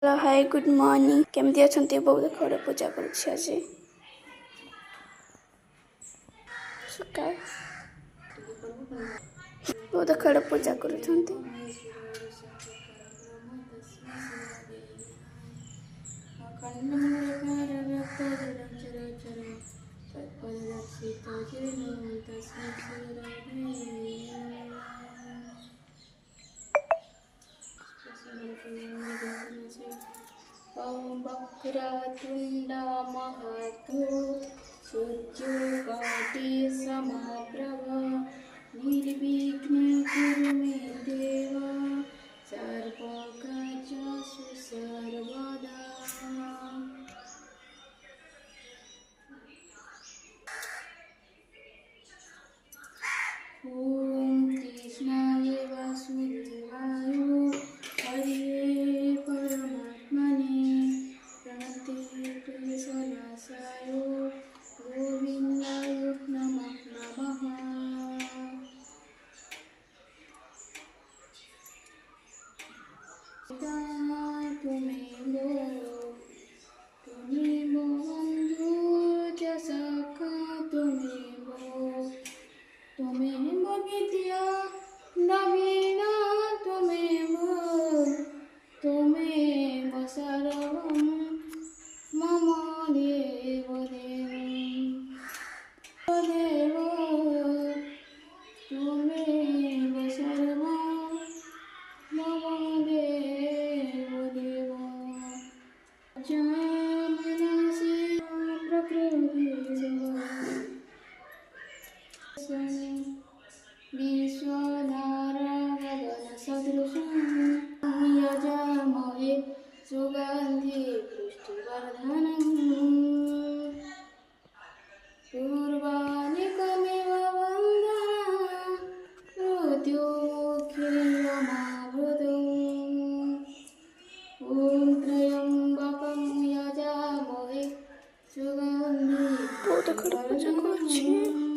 Hello hi good morning केमती अच्छा बहुत खड़े पूजा कर बहुत खड़े पूजा कर ओम वक्रतुंड महातो सूर्योगाति समप्रभ निर्विघ्न कुरु मे देव सर्वकार्येषु सर्वदा। ओम कृष्णाय वासुदेवाय हरे परमात्मने प्रणतिक्लेशनाशाय गोविन्दाय नमः नमः। तुमेव बन्धु च सखा तुमेव विद्या नवीना तुमेव सर्वं मम देव तुमेव सर्वं मम देव मनसि प्रकृतिः विश्वधारागगनसदृशं यजामहे सुगन्धि पुष्टिवर्धनम् पूर्वानिकमिव वन्दना मृत्युमुखीयमामृतम् ॐ त्र्यम्बकं यजामहे सुगन्धि पुष्टिवर्धनम्